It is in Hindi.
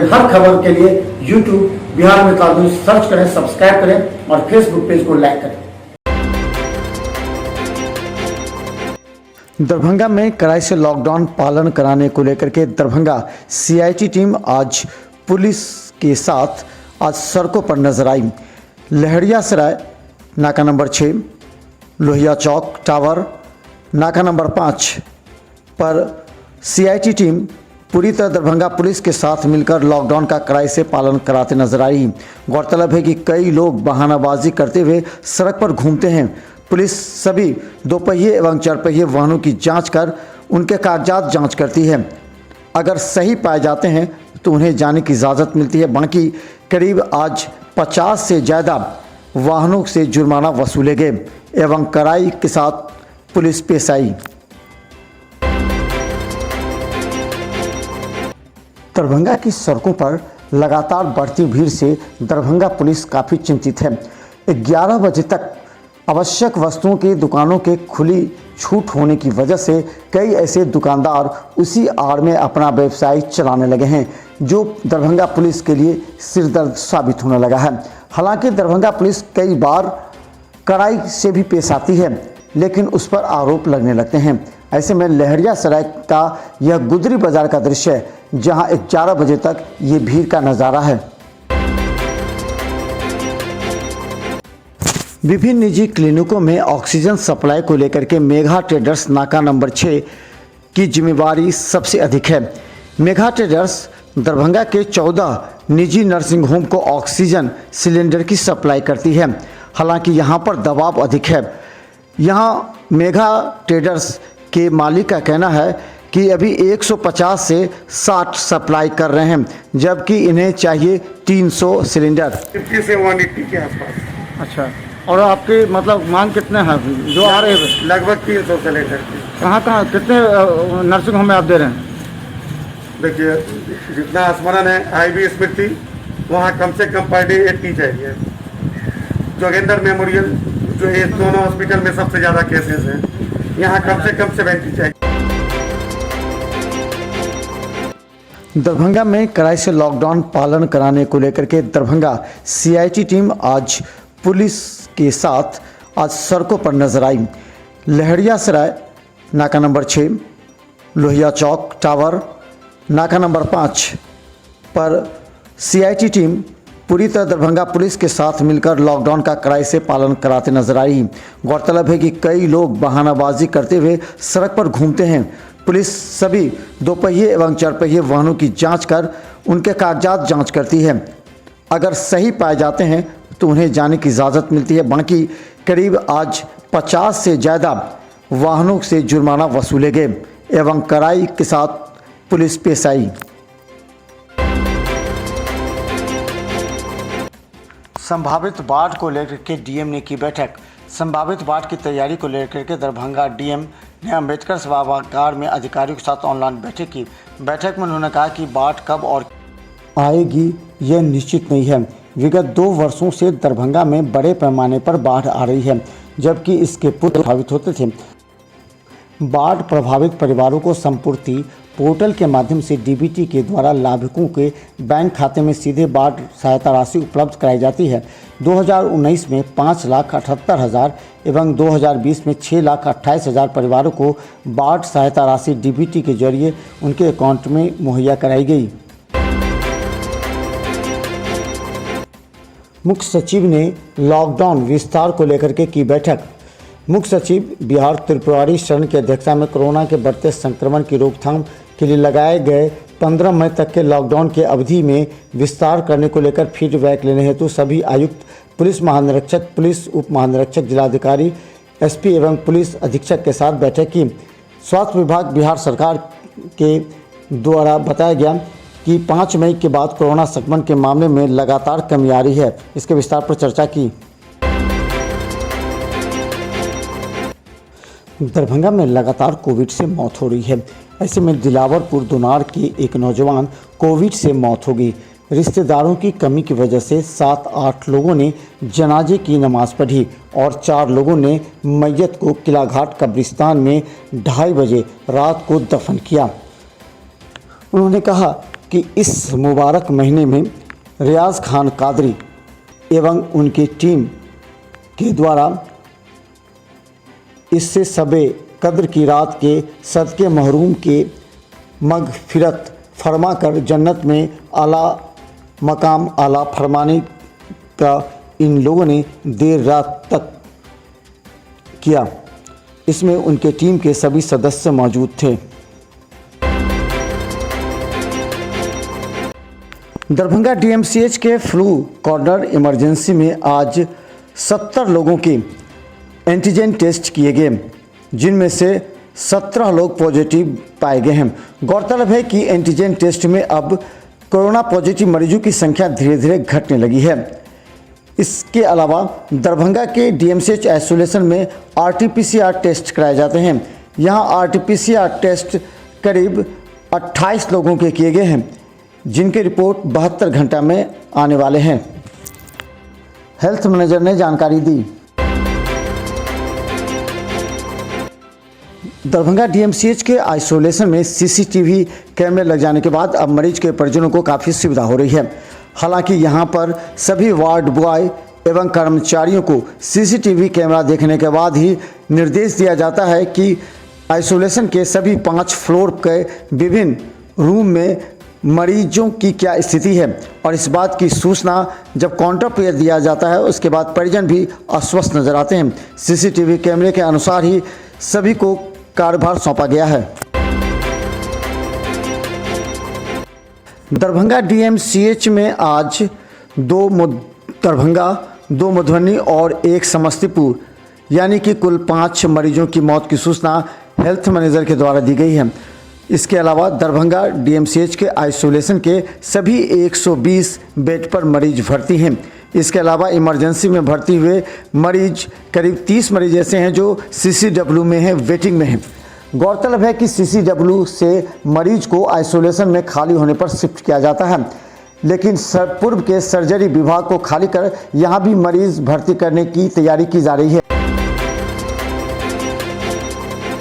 हर खबर के लिए YouTube बिहार में न्यूज सर्च करें, सब्सक्राइब करें और फेसबुक पेज को लाइक करें। दरभंगा में कड़ाई से लॉकडाउन पालन कराने को लेकर के दरभंगा CIT टीम आज पुलिस के साथ आज सड़कों पर नजर आई। लहरिया सराय नाका नंबर 6, लोहिया चौक टावर नाका नंबर 5 पर CIT टीम पूरी तरह दरभंगा पुलिस के साथ मिलकर लॉकडाउन का कड़ाई से पालन कराते नजर आई। गौरतलब है कि कई लोग बहानाबाजी करते हुए सड़क पर घूमते हैं। पुलिस सभी दोपहिए एवं चारपहिए वाहनों की जांच कर उनके कागजात जांच करती है। अगर सही पाए जाते हैं तो उन्हें जाने की इजाज़त मिलती है। बाकी करीब आज 50 से ज़्यादा वाहनों से जुर्माना वसूले गए एवं कड़ाई के साथ पुलिस पेश आई। दरभंगा की सड़कों पर लगातार बढ़ती भीड़ से दरभंगा पुलिस काफ़ी चिंतित है। 11 बजे तक आवश्यक वस्तुओं की दुकानों के खुली छूट होने की वजह से कई ऐसे दुकानदार उसी आड़ में अपना व्यवसाय चलाने लगे हैं, जो दरभंगा पुलिस के लिए सिरदर्द साबित होने लगा है। हालांकि दरभंगा पुलिस कई बार कड़ाई से भी पेश आती है, लेकिन उस पर आरोप लगने लगते हैं। ऐसे में लहरिया सराय का यह गुदरी बाजार का दृश्य है, जहां 11 बजे तक ये भीड़ का नज़ारा है। विभिन्न निजी क्लिनिकों में ऑक्सीजन सप्लाई को लेकर के मेघा ट्रेडर्स नाका नंबर 6 की जिम्मेवारी सबसे अधिक है। मेघा ट्रेडर्स दरभंगा के 14 निजी नर्सिंग होम को ऑक्सीजन सिलेंडर की सप्लाई करती है। हालांकि यहां पर दबाव अधिक है। यहां मेघा ट्रेडर्स के मालिक का कहना है कि अभी 150 से 60 सप्लाई कर रहे हैं, जबकि इन्हें चाहिए 300 सिलेंडर। 50 से 180 के आसपास। अच्छा, और आपके मतलब मांग कितने हैं जो आ रहे हैं? लगभग 300 सिलेंडर। कहाँ कितने नर्सिंग होम में आप दे रहे हैं? देखिए, जितना स्मरण है IB स्मृति, वहाँ कम से कम पर डे 80 चाहिए। जोगेंद्र मेमोरियल, जो ये दोनों हॉस्पिटल में सबसे ज़्यादा केसेस हैं, यहाँ कम से कम 70 चाहिए। दरभंगा में कड़ाई से लॉकडाउन पालन कराने को लेकर के दरभंगा CIT टीम आज पुलिस के साथ आज सड़कों पर नजर आई। लहरिया सराय नाका नंबर 6, लोहिया चौक टावर नाका नंबर 5 पर CIT टीम पूरी तरह दरभंगा पुलिस के साथ मिलकर लॉकडाउन का कड़ाई से पालन कराते नजर आई। गौरतलब है कि कई लोग बहानाबाजी करते हुए सड़क पर घूमते हैं। पुलिस सभी दोपहिए एवं चारपहिए वाहनों की जांच कर उनके कागजात जांच करती है। अगर सही पाए जाते हैं तो उन्हें जाने की इजाज़त मिलती है। बाकी करीब आज 50 से ज़्यादा वाहनों से जुर्माना वसूले गए एवं कड़ाई के साथ पुलिस पेश आई। संभावित बाढ़ को लेकर के DM ने की बैठक। संभावित बाढ़ की तैयारी को लेकर के दरभंगा DM ने अम्बेडकर सभागार में अधिकारियों के साथ ऑनलाइन बैठक की। बैठक में उन्होंने कहा कि बाढ़ कब और आएगी यह निश्चित नहीं है। विगत 2 वर्षों से दरभंगा में बड़े पैमाने पर बाढ़ आ रही है, जबकि इसके पुत्र प्रभावित होते थे। बाढ़ प्रभावित परिवारों को संपूर्ति पोर्टल के माध्यम से DBT के द्वारा लाभुकों के बैंक खाते में सीधे बाढ़ सहायता राशि उपलब्ध कराई जाती है। 2019 में 5,78,000 एवं 2020 में 6,28,000 परिवारों को बाढ़ सहायता राशि DBT के जरिए उनके अकाउंट में मुहैया कराई गई। मुख्य सचिव ने लॉकडाउन विस्तार को लेकर के की बैठक। मुख्य सचिव बिहार त्रिपुरारी शरण की अध्यक्षता में कोरोना के बढ़ते संक्रमण की रोकथाम के लिए लगाए गए 15 मई तक के लॉकडाउन के अवधि में विस्तार करने को लेकर फीडबैक लेने हेतु सभी आयुक्त, पुलिस महानिरीक्षक, पुलिस उप महानिरीक्षक, जिलाधिकारी, SP एवं पुलिस अधीक्षक के साथ बैठक की। स्वास्थ्य विभाग बिहार सरकार के द्वारा बताया गया कि 5 मई के बाद कोरोना संक्रमण के मामले में लगातार कमी आ रही है। इसके विस्तार पर चर्चा की। दरभंगा में लगातार कोविड से मौत हो रही है। ऐसे में दिलावरपुर दोनार के एक नौजवान कोविड से मौत हो गई। रिश्तेदारों की कमी की वजह से 7-8 लोगों ने जनाजे की नमाज पढ़ी और 4 लोगों ने मैयत को किलाघाट कब्रिस्तान में 2:30 बजे रात को दफन किया। उन्होंने कहा कि इस मुबारक महीने में रियाज खान कादरी एवं उनकी टीम के द्वारा इससे सबे कद्र की रात के सदके महरूम के मगफिरत फरमा कर जन्नत में आला मकाम आला फरमाने का इन लोगों ने देर रात तक किया। इसमें उनके टीम के सभी सदस्य मौजूद थे। दरभंगा डीएमसीएच के फ्लू कॉर्नर इमरजेंसी में आज 70 लोगों के एंटीजन टेस्ट किए गए, जिनमें से 17 लोग पॉजिटिव पाए गए हैं। गौरतलब है कि एंटीजन टेस्ट में अब कोरोना पॉजिटिव मरीजों की संख्या धीरे धीरे घटने लगी है। इसके अलावा दरभंगा के डीएमसीएच आइसोलेशन में आरटीपीसीआर टेस्ट कराए जाते हैं। यहां आरटीपीसीआर टेस्ट करीब 28 लोगों के किए गए हैं, जिनकी रिपोर्ट 72 घंटा में आने वाले हैं। हेल्थ मैनेजर ने जानकारी दी। दरभंगा डीएमसीएच के आइसोलेशन में सीसीटीवी कैमरे लग जाने के बाद अब मरीज के परिजनों को काफ़ी सुविधा हो रही है। हालांकि यहां पर सभी वार्ड बॉय एवं कर्मचारियों को सीसीटीवी कैमरा देखने के बाद ही निर्देश दिया जाता है कि आइसोलेशन के सभी 5 फ्लोर के विभिन्न रूम में मरीजों की क्या स्थिति है, और इस बात की सूचना जब काउंटर पर दिया जाता है उसके बाद परिजन भी अस्वस्थ नजर आते हैं। सीसीटीवी कैमरे के अनुसार ही सभी को कार्यभार सौंपा गया है। दरभंगा डीएमसीएच में आज 2 दरभंगा, 2 मधुबनी और 1 समस्तीपुर यानी कि कुल 5 मरीजों की मौत की सूचना हेल्थ मैनेजर के द्वारा दी गई है। इसके अलावा दरभंगा डीएमसीएच के आइसोलेशन के सभी 120 बेड पर मरीज भर्ती हैं। इसके अलावा इमरजेंसी में भर्ती हुए मरीज करीब 30 मरीज ऐसे हैं जो सीसीडब्ल्यू में हैं, वेटिंग में हैं। गौरतलब है कि सीसीडब्ल्यू से मरीज को आइसोलेशन में खाली होने पर शिफ्ट किया जाता है, लेकिन पूर्व के सर्जरी विभाग को खाली कर यहां भी मरीज भर्ती करने की तैयारी की जा रही है।